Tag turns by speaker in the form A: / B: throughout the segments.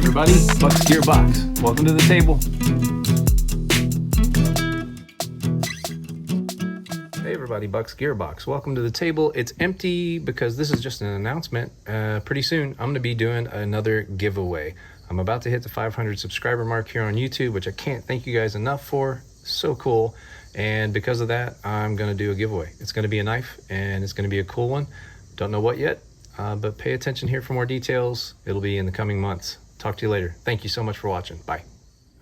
A: everybody, BUCKSGEARBOX. Welcome to the table. Hey everybody, BUCKSGEARBOX. Welcome to the table. It's empty because this is just an announcement. Pretty soon I'm going to be doing another giveaway. I'm about to hit the 500 subscriber mark here on YouTube, which I can't thank you guys enough for. So cool. And because of that, I'm going to do a giveaway. It's going to be a knife and it's going to be a cool one. Don't know what yet, but pay attention here for more details. It'll be in the coming months. Talk to you later. Thank you so much for watching. Bye.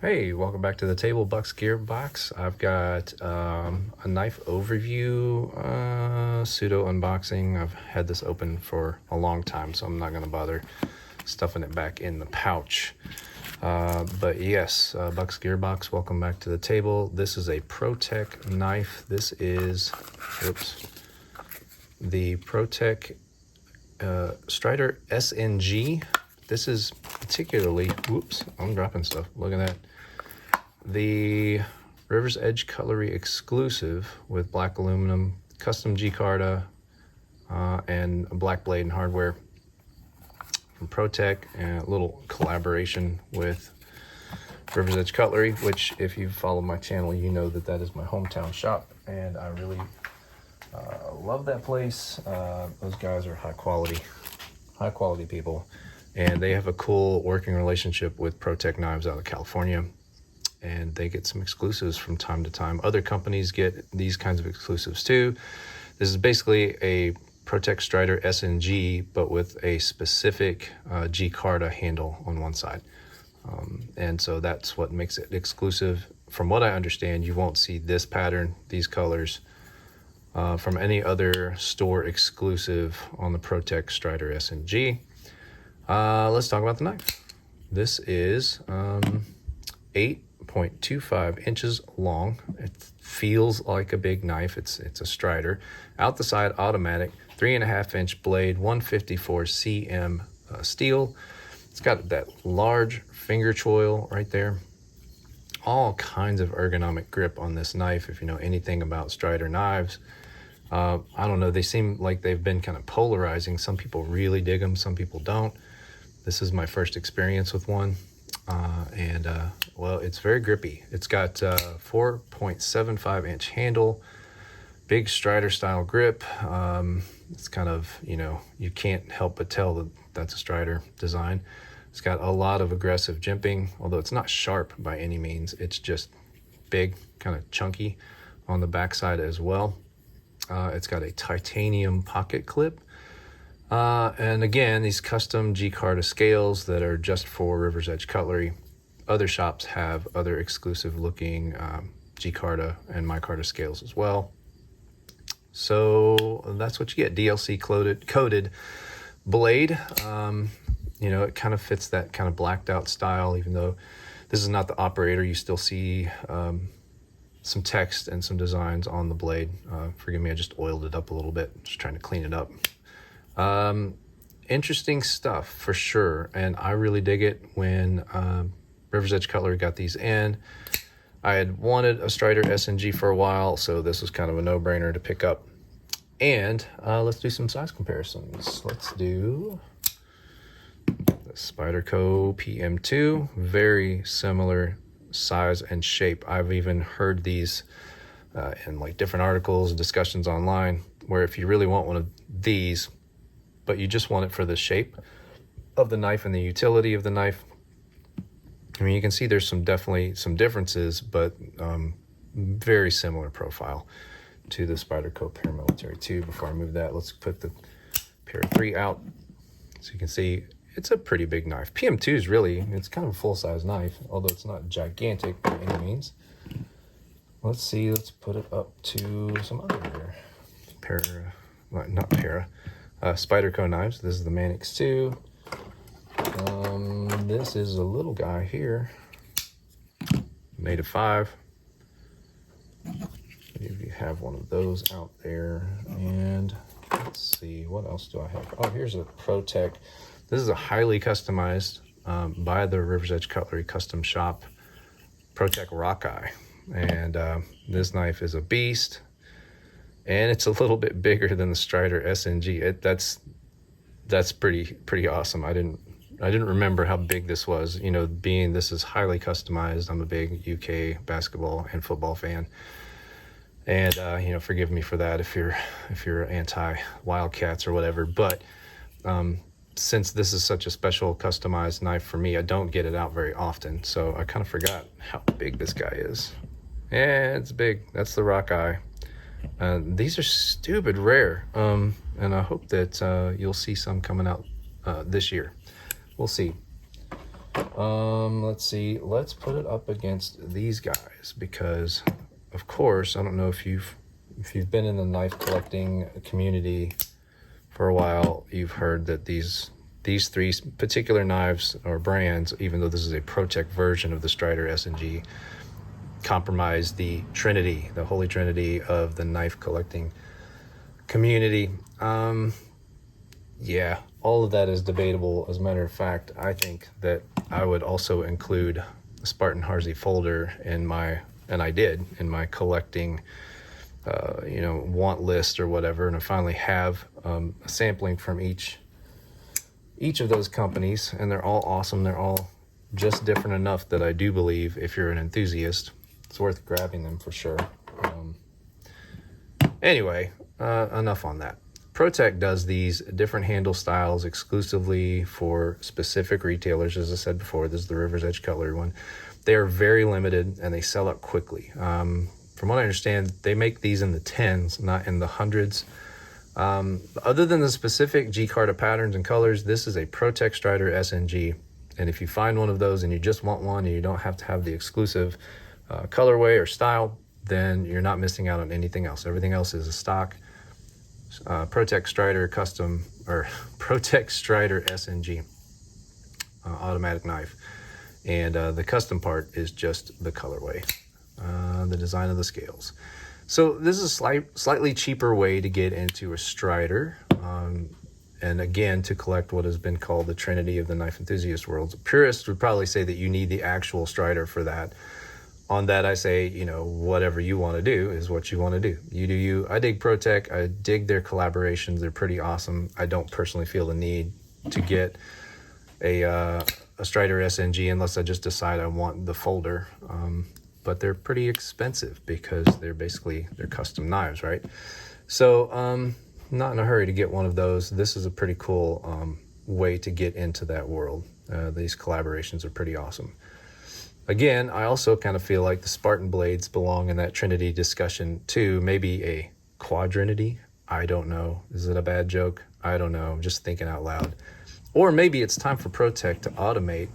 A: Hey, welcome back to the table, BUCKSGEARBOX. I've got a knife overview, pseudo unboxing. I've had this open for a long time, so I'm not going to bother stuffing it back in the pouch. But yes, BUCKSGEARBOX, welcome back to the table. This is a ProTech knife. This is, the ProTech Strider SnG. This is particularly, whoops, I'm dropping stuff. Look at that. The River's Edge Cutlery exclusive with black aluminum, custom G-Carta, and a black blade and hardware from ProTech, and a little collaboration with River's Edge Cutlery, which if you follow my channel, you know that that is my hometown shop, and I really love that place. Those guys are high quality people, and they have a cool working relationship with ProTech Knives out of California, and they get some exclusives from time to time. Other companies get these kinds of exclusives too. This is basically a ProTech Strider SnG, but with a specific G-Carta handle on one side. And so that's what makes it exclusive. From what I understand, you won't see this pattern, these colors, from any other store exclusive on the ProTech Strider SnG. Let's talk about the knife. This is 8.25 inches long. It feels like a big knife. It's a Strider. Out the side, automatic, 3.5 inch blade, 154 cm steel. It's got that large finger choil right there. All kinds of ergonomic grip on this knife. If you know anything about Strider knives, I don't know, they seem like they've been kind of polarizing. Some people really dig them, some people don't. This is my first experience with one, well, it's very grippy. It's got 4.75 inch handle, big Strider style grip. It's kind of, you know, you can't help but tell that that's a Strider design. It's got a lot of aggressive jimping, although it's not sharp by any means. It's just big, kind of chunky on the backside as well. It's got a titanium pocket clip. And again, these custom G-Carta scales that are just for River's Edge Cutlery. Other shops have other exclusive looking G-Carta and micarta scales as well. So that's what you get. DLC coated blade. You know, it kind of fits that kind of blacked out style, even though this is not the operator. You still see some text and some designs on the blade. Forgive me, I just oiled it up a little bit, just trying to clean it up. Interesting stuff for sure, and I really dig it. When River's Edge Cutlery got these in, I had wanted a Strider SnG for a while, so this was kind of a no-brainer to pick up. And let's do some size comparisons. Let's do the Spyderco PM2, very similar size and shape. I've even heard these in like different articles and discussions online, where if you really want one of these, but you just want it for the shape of the knife and the utility of the knife, I mean, you can see there's definitely some differences, but very similar profile to the Spyderco Paramilitary 2. Before I move that, let's put the Para 3 out. So you can see it's a pretty big knife. PM2 is really, it's kind of a full-size knife, although it's not gigantic by any means. Let's see, let's put it up to some other Spyderco knives. This is the Manix 2. This is a little guy here, made of 5. If you have one of those out there. And let's see, what else do I have? Oh, here's a ProTech. This is a highly customized by the River's Edge Cutlery custom shop, ProTech Rockeye. And this knife is a beast, and it's a little bit bigger than the Strider SnG. That's pretty awesome. I didn't didn't remember how big this was. You know, being this is highly customized. I'm a big UK basketball and football fan, and you know, forgive me for that if you're anti Wildcats or whatever. But since this is such a special customized knife for me, I don't get it out very often, so I kind of forgot how big this guy is. Yeah, it's big. That's the Rock Eye. These are stupid rare, and I hope that you'll see some coming out this year. We'll see. Let's see. Let's put it up against these guys because, of course, I don't know if you've been in the knife collecting community for a while, you've heard that these three particular knives or brands, even though this is a ProTech version of the Strider SnG, compromise the trinity, the holy trinity of the knife collecting community. Yeah, all of that is debatable. As a matter of fact, I think that I would also include the Spartan Harsey folder in my, and I did, in my collecting you know, want list or whatever, and I finally have a sampling from each of those companies, and they're all awesome. They're all just different enough that I do believe if you're an enthusiast, it's worth grabbing them for sure. Anyway, enough on that. ProTech does these different handle styles exclusively for specific retailers. As I said before, this is the River's Edge Cutlery one. They are very limited and they sell out quickly. From what I understand, they make these in the 10s, not in the 100s. Other than the specific G-Carta patterns and colors, this is a ProTech Strider SnG. And if you find one of those and you just want one and you don't have to have the exclusive colorway or style, then you're not missing out on anything else. Everything else is a stock ProTech Strider custom, or ProTech Strider SnG automatic knife. And the custom part is just the colorway. The design of the scales. So this is a slightly cheaper way to get into a Strider, and again, to collect what has been called the trinity of the knife enthusiast world. Purists would probably say that you need the actual Strider for that. On that, I say, you know, whatever you want to do is what you want to do. You do you. I dig ProTech. I dig their collaborations. They're pretty awesome. I don't personally feel the need to get a Strider SnG unless I just decide I want the folder. But they're pretty expensive because they're custom knives, right? So not in a hurry to get one of those. This is a pretty cool way to get into that world. These collaborations are pretty awesome. Again, I also kind of feel like the Spartan blades belong in that Trinity discussion too. Maybe a quadrinity. I don't know. Is it a bad joke? I don't know. I'm just thinking out loud. Or maybe it's time for ProTech to automate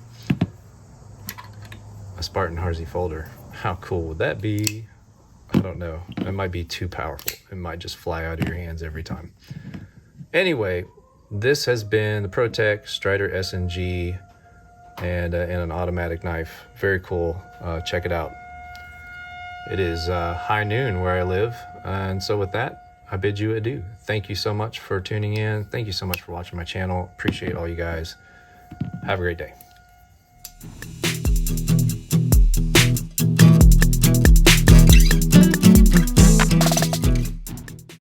A: a Spartan Harsey folder. How cool would that be? I don't know. It might be too powerful. It might just fly out of your hands every time. Anyway, this has been the ProTech Strider SnG and an automatic knife. Very cool. Check it out. It is high noon where I live. And so with that, I bid you adieu. Thank you so much for tuning in. Thank you so much for watching my channel. Appreciate all you guys. Have a great day.